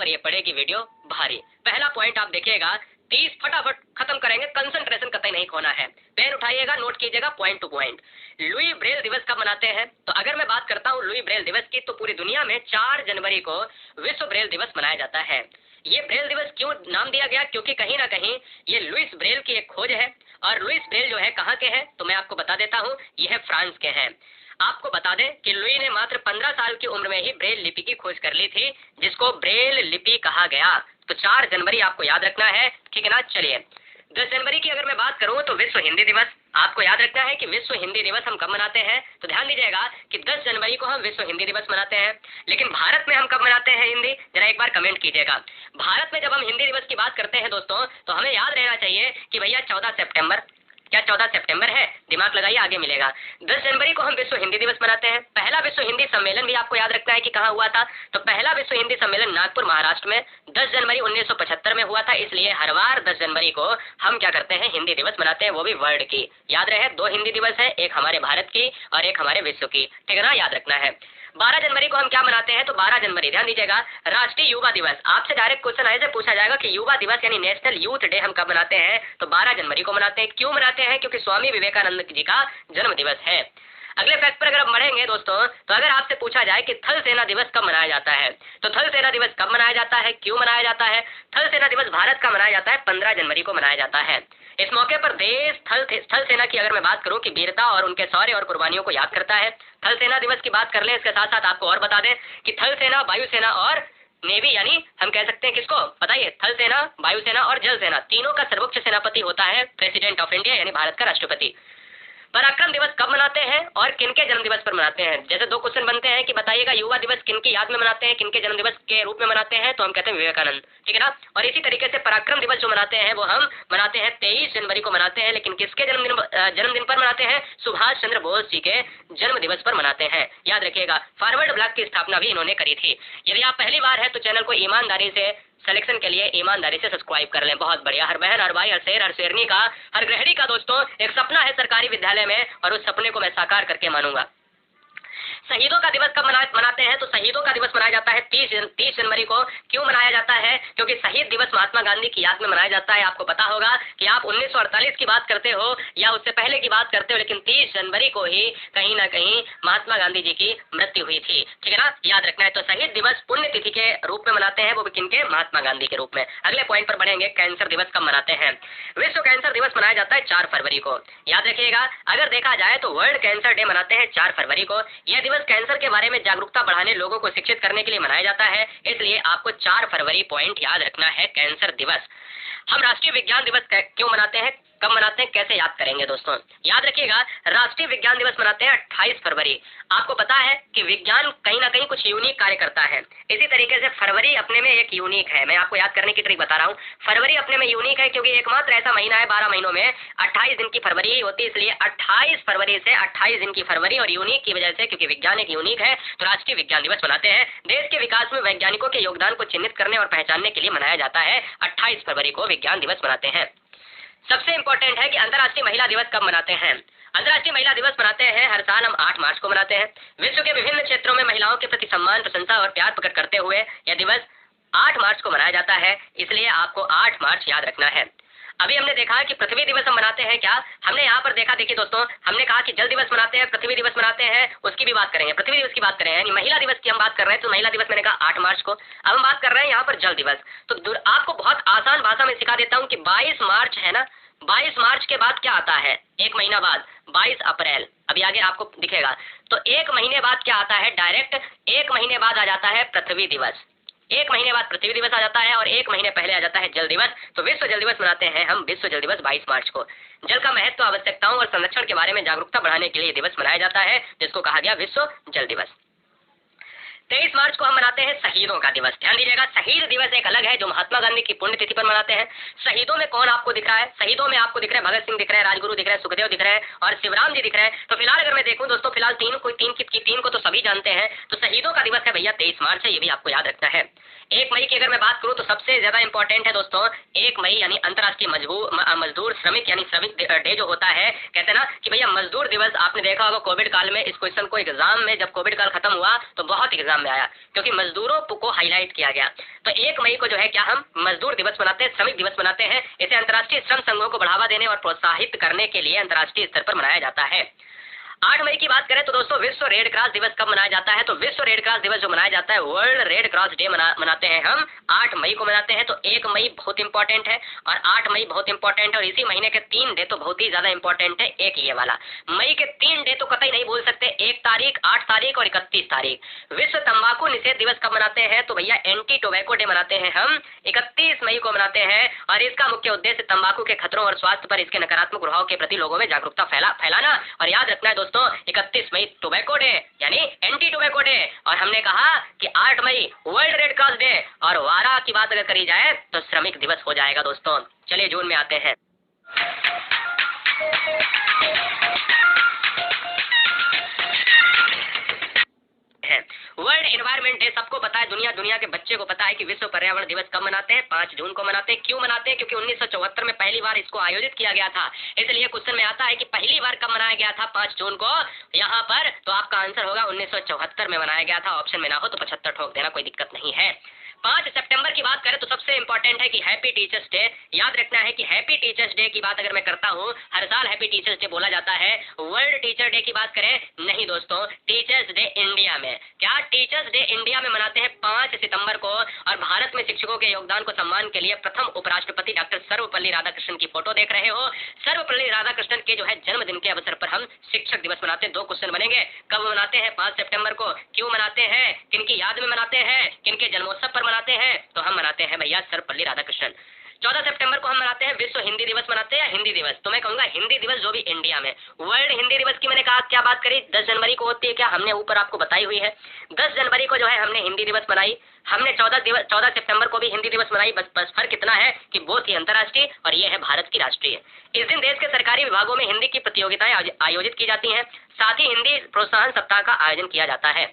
पर ये पड़ेगी वीडियो भारी। पहला पॉइंट आप देखिएगा, 30 फटाफट खत्म करेंगे, कंसंट्रेशन कतई नहीं खोना है। पेन उठाइएगा, नोट कीजिएगा point two point. Louis Braille दिवस कब मनाते हैं? तो अगर मैं बात करता हूँ लुई ब्रेल दिवस की, तो पूरी दुनिया में 4 जनवरी को विश्व ब्रेल दिवस मनाया जाता है। ये ब्रेल दिवस क्यों नाम दिया गया? क्योंकि कहीं ना कहीं ये लुइस ब्रेल की एक खोज है। और लुइस ब्रेल जो है कहाँ के हैं, तो मैं आपको बता देता हूँ, यह फ्रांस के हैं। आपको बता दें कि लुई ने मात्र 15 साल की उम्र में ही ब्रेल लिपि की खोज कर ली थी, जिसको ब्रेल लिपि कहा गया। तो 4 जनवरी आपको याद रखना है, ठीक है ना। चलिए 10 जनवरी की अगर मैं बात करूं तो विश्व हिंदी दिवस। आपको याद रखना है कि विश्व हिंदी दिवस हम कब मनाते हैं, तो ध्यान दीजिएगा कि 10 जनवरी को हम विश्व हिंदी दिवस मनाते हैं। लेकिन भारत में हम कब मनाते हैं हिंदी, जरा एक बार कमेंट कीजिएगा। भारत में जब हम हिंदी दिवस की बात करते हैं दोस्तों, तो हमें याद रहना चाहिए कि भैया 14 सितंबर, क्या 14 सितंबर है? दिमाग लगाइए, आगे मिलेगा। 10 जनवरी को हम विश्व हिंदी दिवस मनाते हैं। पहला विश्व हिंदी सम्मेलन भी आपको याद रखना है कि कहाँ हुआ था, तो पहला विश्व हिंदी सम्मेलन नागपुर महाराष्ट्र में 10 जनवरी 1975 में हुआ था। इसलिए हर बार 10 जनवरी को हम क्या करते हैं, हिंदी दिवस मनाते हैं, वो भी वर्ल्ड की। याद रहे 2 हिंदी दिवस है, एक हमारे भारत की और एक हमारे विश्व की, ठीक है ना, याद रखना है। 12 जनवरी को हम क्या मनाते हैं, तो 12 जनवरी ध्यान दीजिएगा, राष्ट्रीय युवा दिवस। आपसे डायरेक्ट क्वेश्चन ऐसे पूछा जाएगा कि युवा दिवस यानी नेशनल यूथ डे हम कब मनाते हैं, तो 12 जनवरी को मनाते हैं। क्यों मनाते हैं? क्योंकि स्वामी विवेकानंद जी का जन्म दिवस है। अगले फैक्ट पर अगर हम बढ़ेंगे दोस्तों, तो अगर आपसे पूछा जाए कि थल सेना दिवस कब मनाया जाता है, तो थल सेना दिवस कब मनाया जाता है, क्यों मनाया जाता है? थल सेना दिवस भारत का मनाया जाता है, 15 जनवरी को मनाया जाता है। इस मौके पर देश थल सेना की अगर मैं बात करूं कि वीरता और उनके शौर्य और कुर्बानियों को याद करता है। थल सेना दिवस की बात कर ले, इसके साथ साथ आपको और बता दें कि थल सेना, वायुसेना और नेवी, यानी हम कह सकते हैं किसको, बताइए, थल सेना, वायुसेना और जल सेना, तीनों का सर्वोच्च सेनापति होता है प्रेसिडेंट ऑफ इंडिया, यानी भारत का राष्ट्रपति। पराक्रम दिवस कब मनाते हैं और किनके जन्म दिवस पर मनाते हैं? जैसे 2 क्वेश्चन बनते हैं कि बताइएगा युवा दिवस किनकी याद में मनाते हैं, किनके जन्म दिवस के रूप में मनाते हैं, तो हम कहते हैं विवेकानंद, ठीक है ना। और इसी तरीके से पराक्रम दिवस जो मनाते हैं वो हम मनाते हैं 23 जनवरी को मनाते हैं, लेकिन किसके जन्मदिन पर मनाते हैं? सुभाष चंद्र बोस जी के जन्म दिवस पर मनाते हैं। याद रखिएगा, फॉरवर्ड ब्लॉक की स्थापना भी इन्होंने करी थी। यदि आप पहली बार है तो चैनल को ईमानदारी से सिलेक्शन के लिए ईमानदारी से सब्सक्राइब कर लें। बहुत बढ़िया। हर बहन, हर भाई, हर शेर, हर शेरनी का, हर गृहिणी का दोस्तों एक सपना है सरकारी विद्यालय में, और उस सपने को मैं साकार करके मानूंगा। शहीदों का दिवस कब मनाते हैं, तो शहीदों का दिवस मनाया जाता है 30 जनवरी को। क्यों मनाया जाता है? क्योंकि शहीद दिवस महात्मा गांधी की याद में मनाया जाता है। आपको पता होगा कि आप 1948 की बात करते हो या उससे पहले की बात करते हो, लेकिन 30 जनवरी को ही कहीं ना कहीं महात्मा गांधी जी की मृत्यु हुई थी, ठीक है ना, याद रखना है। तो शहीद दिवस पुण्य तिथि के रूप में मनाते हैं, वो भी किनके? महात्मा गांधी के रूप में। अगले पॉइंट पर बढ़ेंगे, कैंसर दिवस कब मनाते हैं? विश्व कैंसर दिवस मनाया जाता है 4 फरवरी को। याद रखिएगा, अगर देखा जाए तो वर्ल्ड कैंसर डे मनाते हैं 4 फरवरी को। यह दिवस कैंसर के बारे में जागरूकता बढ़ाने, लोगों को शिक्षित करने के लिए मनाया जाता है। इसलिए आपको 4 फरवरी पॉइंट याद रखना है, कैंसर दिवस। हम राष्ट्रीय विज्ञान दिवस क्यों मनाते हैं, कब मनाते हैं, कैसे याद करेंगे दोस्तों? याद रखिएगा, राष्ट्रीय विज्ञान दिवस मनाते हैं 28 फरवरी। आपको पता है कि विज्ञान कहीं ना कहीं कुछ यूनिक कार्य करता है। इसी तरीके से फरवरी अपने में एक यूनिक है। मैं आपको याद करने की ट्रिक बता रहा हूँ। फरवरी अपने में यूनिक है क्योंकि एकमात्र ऐसा महीना है 12 महीनों में 28 दिन की फरवरी ही होती है। इसलिए 28 फरवरी से 28 दिन की फरवरी, और यूनिक की वजह से, क्योंकि विज्ञान एक यूनिक है, तो राष्ट्रीय विज्ञान दिवस मनाते हैं। देश के विकास में वैज्ञानिकों के योगदान को चिन्हित करने और पहचानने के लिए मनाया जाता है। 28 फरवरी को विज्ञान दिवस मनाते हैं। सबसे इंपॉर्टेंट है कि अंतर्राष्ट्रीय महिला दिवस कब मनाते हैं? अंतर्राष्ट्रीय महिला दिवस मनाते हैं हर साल हम 8 मार्च को मनाते हैं। विश्व के विभिन्न क्षेत्रों में महिलाओं के प्रति सम्मान, प्रशंसा और प्यार प्रकट करते हुए यह दिवस 8 मार्च को मनाया जाता है। इसलिए आपको 8 मार्च याद रखना है। अभी हमने देखा कि पृथ्वी दिवस हम मनाते हैं। क्या हमने यहाँ पर देखा? देखिए दोस्तों, हमने कहा कि जल दिवस मनाते हैं, पृथ्वी दिवस मनाते हैं, उसकी भी बात करेंगे। पृथ्वी दिवस की बात करें, यानी महिला दिवस की हम बात कर रहे हैं, तो महिला दिवस मैंने कहा 8 मार्च को। अब हम बात कर रहे हैं यहाँ पर जल दिवस। तो आपको बहुत आसान भाषा में सिखा देता हूँ कि 22 मार्च है ना, 22 मार्च के बाद क्या आता है? एक महीना बाद 22 अप्रैल। अभी आगे आपको दिखेगा। तो 1 महीने बाद क्या आता है? डायरेक्ट 1 महीने बाद आ जाता है पृथ्वी दिवस। 1 महीने बाद पृथ्वी दिवस आ जाता है और 1 महीने पहले आ जाता है जल दिवस। तो विश्व जल दिवस मनाते हैं हम, विश्व जल दिवस 22 मार्च को। जल का महत्व, आवश्यकताओं और संरक्षण के बारे में जागरूकता बढ़ाने के लिए दिवस मनाया जाता है, जिसको कहा गया विश्व जल दिवस। 23 मार्च को हम मनाते हैं शहीदों का दिवस। ध्यान दीजिएगा, शहीद दिवस एक अलग है जो महात्मा गांधी की पुण्यतिथि पर मनाते हैं। शहीदों में कौन आपको दिख रहा है? शहीदों में आपको दिख रहे हैं भगत सिंह दिख रहे हैं, राजगुरु दिख रहे हैं, सुखदेव दिख रहे हैं और शिवराम जी दिख रहे हैं। तो फिलहाल अगर मैं देखूं दोस्तों, फिलहाल तीन को तो सभी जानते हैं। तो शहीदों का दिवस है भैया 23 मार्च है, ये भी आपको याद रखना है। 1 मई की अगर मैं बात करूं तो सबसे ज्यादा इंपॉर्टेंट है दोस्तों 1 मई, यानी अंतर्राष्ट्रीय मजदूर श्रमिक यानी श्रमिक डे जो होता है। कहते हैं ना कि भैया मजदूर दिवस। आपने देखा होगा कोविड काल में इस क्वेश्चन को एग्जाम में, जब कोविड काल खत्म हुआ तो बहुत एग्जाम काम में आया, क्योंकि मजदूरों को हाईलाइट किया गया। तो 1 मई को जो है क्या हम मजदूर दिवस मनाते हैं, श्रमिक दिवस मनाते हैं। इसे अंतर्राष्ट्रीय श्रम संघों को बढ़ावा देने और प्रोत्साहित करने के लिए अंतर्राष्ट्रीय स्तर पर मनाया जाता है। 8 मई की बात करें तो दोस्तों विश्व रेड क्रॉस दिवस कब मनाया जाता है? तो विश्व रेड क्रॉस दिवस जो मनाया जाता है, वर्ल्ड रेड क्रॉस डे मनाते हैं हम 8 मई को मनाते हैं। तो 1 मई बहुत इंपॉर्टेंट है और 8 मई बहुत इंपॉर्टेंट है, और इसी महीने के 3 डे तो बहुत ही ज्यादा इंपॉर्टेंट है। एक ये वाला मई के 3 डे तो कतई नहीं भूल सकते, 1 तारीख, 8 तारीख और 31 तारीख। विश्व तंबाकू निषेध दिवस कब मनाते हैं? तो भैया एंटी टोबैको डे मनाते हैं हम 31 मई को मनाते हैं, और इसका मुख्य उद्देश्य तंबाकू के खतरों और स्वास्थ्य पर इसके नकारात्मक प्रभाव के प्रति लोगों में जागरूकता फैलाना। और याद रखना है दोस्तों 31 मई टोबैको डे यानी एंटी टोबैको डे, और हमने कहा कि 8 मई वर्ल्ड रेड क्रॉस डे, और 12 की बात अगर करी जाए तो श्रमिक दिवस हो जाएगा दोस्तों। चलिए जून में आते हैं। वर्ल्ड एनवायरमेंट डे सबको पता है, दुनिया के बच्चे को पता है कि विश्व पर्यावरण दिवस कब मनाते हैं? 5 जून को मनाते हैं। क्यों मनाते हैं? क्योंकि 1974 में पहली बार इसको आयोजित किया गया था। इसलिए क्वेश्चन में आता है कि पहली बार कब मनाया गया था 5 जून को यहाँ पर, तो आपका आंसर होगा 1974 में मनाया गया था। ऑप्शन में ना हो तो 75 ठोक देना, कोई दिक्कत नहीं है। 5 सितंबर की बात करें तो सबसे इंपॉर्टेंट है कि हैप्पी टीचर्स डे। याद रखना है कि हैप्पी टीचर्स डे की बात अगर मैं करता हूँ, हर साल हैप्पी टीचर्स डे बोला जाता है। वर्ल्ड टीचर डे की बात करें, नहीं दोस्तों, टीचर्स डे इंडिया में। क्या टीचर्स डे इंडिया में मनाते हैं 5 सितंबर को, और भारत में शिक्षकों के योगदान को सम्मान के लिए प्रथम उपराष्ट्रपति डॉक्टर सर्वपल्ली राधाकृष्णन की फोटो देख रहे हो। सर्वपल्ली राधाकृष्णन के जो है जन्मदिन के अवसर पर हम शिक्षक दिवस मनाते हैं। 2 क्वेश्चन बनेंगे, कब मनाते हैं 5 सितंबर को, क्यों मनाते हैं, किनकी याद में मनाते हैं, किनके जन्मोत्सव पर मनाते हैं? तो हम मनाते हैं भैया सर्वपल्ली राधाकृष्णन। 14 सितंबर को हम मनाते हैं विश्व हिंदी दिवस मनाते हैं, हिंदी दिवस। तो मैं कहूंगा हिंदी दिवस जो भी इंडिया में। वर्ल्ड हिंदी दिवस की मैंने कहा क्या बात करी, 10 जनवरी को होती है, क्या हमने ऊपर आपको बताई हुई है। 10 जनवरी को जो है हमने हिंदी दिवस मनाई। हमने 14 सितंबर को भी हिंदी दिवस मनाई। बस फर्क इतना है कि बोथ ही अंतर्राष्ट्रीय और ये है भारत की राष्ट्रीय। इस दिन देश के सरकारी विभागों में हिंदी की प्रतियोगिताएं आयोजित की जाती हैं। साथ ही हिंदी प्रोत्साहन सप्ताह का आयोजन किया जाता है।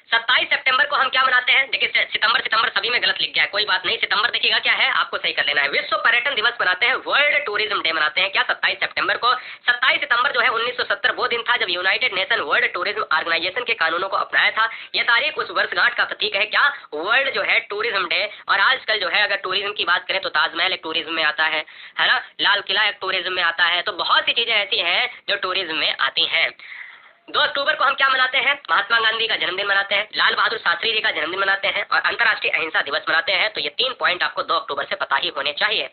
27 सितंबर को हम क्या मनाते हैं? देखिए सितंबर सभी में गलत लिख गया है, कोई बात नहीं। सितंबर देखिएगा क्या है, आपको सही कर लेना है। विश्व पर्यटन दिवस मनाते हैं, वर्ल्ड टूरिज्म डे मनाते हैं। क्या 27 सितंबर को? 27 सितंबर जो है 1970 वो दिन था जब United Nation World Tourism Organization के कानूनों को अपनाया था। यह तारीख उस वर्षगांठ का प्रतीक है। क्या? वर्ल्ड जो है टूरिज्म डे। और आजकल जो है अगर टूरिज्म की बात करें तो ताजमहल एक टूरिज्म में आता है ना, लाल किला एक टूरिज्म में आता है। तो बहुत सी चीजें ऐसी हैं जो टूरिज्म में आती हैं। 2 अक्टूबर को हम क्या मनाते हैं? महात्मा गांधी का जन्मदिन मनाते हैं, लाल बहादुर शास्त्री जी का जन्मदिन मनाते हैं, और अंतर्राष्ट्रीय अहिंसा दिवस मनाते हैं। तो ये 3 पॉइंट आपको 2 अक्टूबर से पता ही होने चाहिए।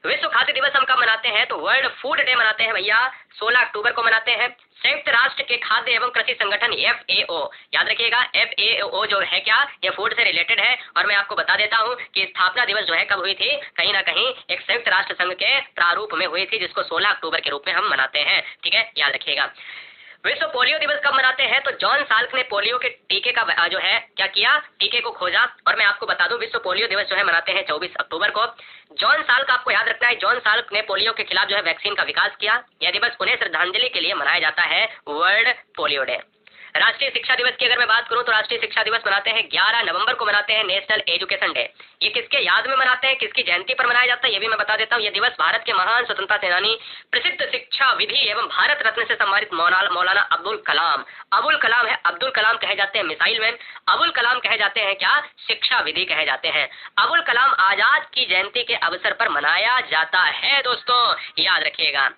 विश्व खाद्य दिवस हम कब मनाते हैं? तो वर्ल्ड फूड डे मनाते हैं भैया, 16 अक्टूबर को मनाते हैं। संयुक्त राष्ट्र के खाद्य एवं कृषि संगठन FAO, याद रखिएगा FAO जो है क्या, ये फूड से रिलेटेड है। और मैं आपको बता देता हूँ कि स्थापना दिवस जो है कब हुई थी, कहीं ना कहीं एक संयुक्त राष्ट्र संघ के प्रारूप में हुई थी, जिसको 16 अक्टूबर के रूप में हम मनाते हैं। ठीक है, याद रखिएगा। विश्व पोलियो दिवस कब मनाते हैं? तो जॉन साल्क ने पोलियो के टीके का जो है क्या किया, टीके को खोजा। और मैं आपको बता दूं विश्व पोलियो दिवस जो है मनाते हैं 24 अक्टूबर को। जॉन साल्क, आपको याद रखना है, जॉन साल्क ने पोलियो के खिलाफ जो है वैक्सीन का विकास किया। यह दिवस उन्हें श्रद्धांजलि के लिए मनाया जाता है, वर्ल्ड पोलियो डे। राष्ट्रीय शिक्षा दिवस की अगर मैं बात करूं तो राष्ट्रीय शिक्षा दिवस मनाते हैं 11 नवंबर को मनाते हैं, नेशनल एजुकेशन डे। ये किसके याद में मनाते हैं, किसकी जयंती पर मनाया जाता है, ये भी मैं बता देता हूं। ये दिवस भारत के महान स्वतंत्रता सेनानी, प्रसिद्ध शिक्षा विधि एवं भारत रत्न से सम्मानित मौलाना अब्दुल कलाम है। अब्दुल कलाम कहे जाते हैं मिसाइल मैन, अबुल कलाम कहे जाते हैं क्या, शिक्षा विधि कहे जाते हैं। अबुल कलाम आजाद की जयंती के अवसर पर मनाया जाता है दोस्तों, याद रखिएगा।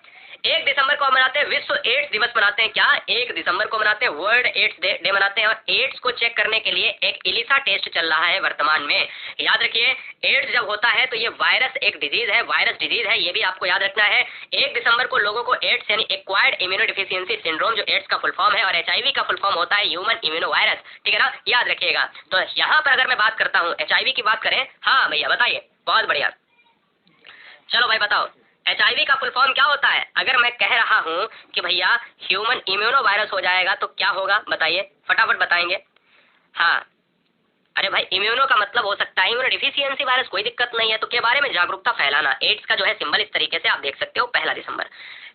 1 दिसंबर को मनाते हैं विश्व एड्स दिवस मनाते हैं। क्या? 1 दिसंबर को मनाते हैं वर्ल्ड एड्स डे मनाते हैं। और एड्स को चेक करने के लिए एक इलिसा टेस्ट चल रहा है वर्तमान में। याद रखिए, एड्स जब होता है तो ये वायरस एक डिजीज है, वायरस डिजीज है, ये भी आपको याद रखना है। 1 दिसंबर को लोगों को एड्स यानी एक्वायर्ड इम्यूनोडेफिशिएंसी सिंड्रोम, जो एड्स का फुल फॉर्म है, और HIV का फुल फॉर्म होता है ह्यूमन इम्यूनो वायरस। ठीक है ना, याद रखिएगा। तो यहाँ पर अगर मैं बात करता हूँ HIV की बात करें, हाँ भैया बताइए, बहुत बढ़िया, चलो भाई बताओ HIV का फुल फॉर्म क्या होता है? अगर मैं कह रहा हूं कि भैया ह्यूमन इम्यूनो वायरस हो जाएगा तो क्या होगा, बताइए, फटाफट बताएंगे। हाँ, अरे भाई इम्यूनो का मतलब हो सकता है इम्यूनो डिफिशियंसी वायरस, कोई दिक्कत नहीं है। तो के बारे में जागरूकता फैलाना। एड्स का जो है सिंबल इस तरीके से आप देख सकते हो, 1 दिसंबर।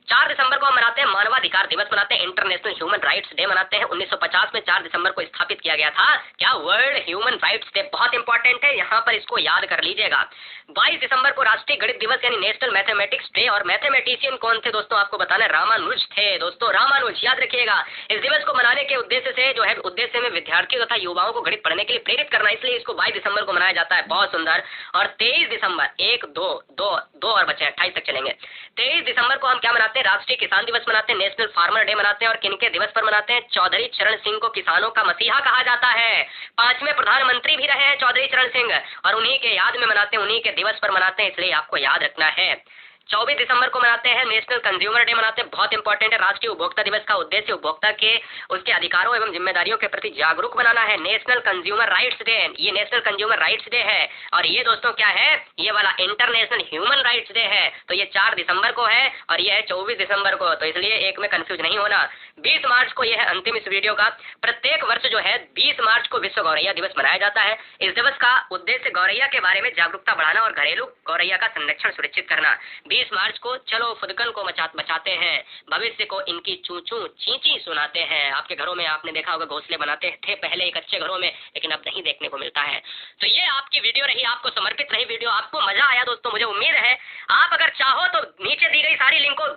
4 दिसंबर को हम मनाते हैं मानवाधिकार दिवस मनाते हैं, इंटरनेशनल ह्यूमन राइट्स डे मनाते हैं। 1950 में 4 दिसंबर को स्थापित किया गया था क्या, वर्ल्ड ह्यूमन राइट्स डे। बहुत इंपॉर्टेंट है, यहाँ पर इसको याद कर लीजिएगा। 22 दिसंबर को राष्ट्रीय गणित दिवस यानी नेशनल मैथमेटिक्स डे। और मैथमेटिशियन कौन थे दोस्तों, आपको बताना है, रामानुज थे दोस्तों, रामानुज, याद रखिएगा। इस दिवस को मनाने के उद्देश्य से जो है, उद्देश्य में विद्यार्थियों तथा युवाओं को गणित पढ़ने के लिए प्रेरित करना, इसलिए इसको 22 दिसंबर को मनाया जाता है। बहुत सुंदर। और 23 दिसंबर, 1 2 2 2 और बचे 28 तक चलेंगे। 23 दिसंबर को हम क्या मनाते हैं, राष्ट्रीय किसान दिवस मनाते हैं, नेशनल फार्मर डे मनाते हैं। और किनके दिवस पर मनाते हैं, चौधरी चरण सिंह को किसानों का मसीहा कहा जाता है। 5वें प्रधानमंत्री भी रहे हैं चौधरी चरण सिंह, और उन्हीं के याद में मनाते हैं, उन्हीं के दिवस पर मनाते हैं, इसलिए आपको याद रखना है। 24 दिसंबर को मनाते हैं नेशनल कंज्यूमर डे मनाते हैं, बहुत इंपॉर्टेंट है। राष्ट्रीय उपभोक्ता दिवस का उद्देश्य उपभोक्ता के उसके अधिकारों एवं जिम्मेदारियों के प्रति जागरूक बनाना है। नेशनल कंज्यूमर राइट्स डे, ये नेशनल कंज्यूमर राइट्स डे है। और ये दोस्तों क्या है, ये वाला इंटरनेशनल ह्यूमन राइट्स डे है। तो ये 4 दिसंबर को है और ये है 24 दिसंबर को, तो इसलिए एक में कंफ्यूज नहीं होना। 20 मार्च को यह है अंतिम इस वीडियो का। प्रत्येक वर्ष जो है 20 मार्च को विश्व गौरैया दिवस मनाया जाता है। इस दिवस का उद्देश्य गौरैया के बारे में जागरूकता बढ़ाना और घरेलू गौरैया का संरक्षण सुनिश्चित करना। 20 मार्च को चलो फुदकन को बचाते हैं, भविष्य को इनकी चूचू चींची सुनाते हैं। आपके घरों में आपने देखा होगा घोंसले बनाते थे पहले एक अच्छे घरों में, लेकिन अब नहीं देखने को मिलता है। तो ये आपकी वीडियो रही, आपको समर्पित रही वीडियो। आपको मजा आया दोस्तों, मुझे उम्मीद है। आप अगर चाहो तो नीचे दी गई सारी लिंकों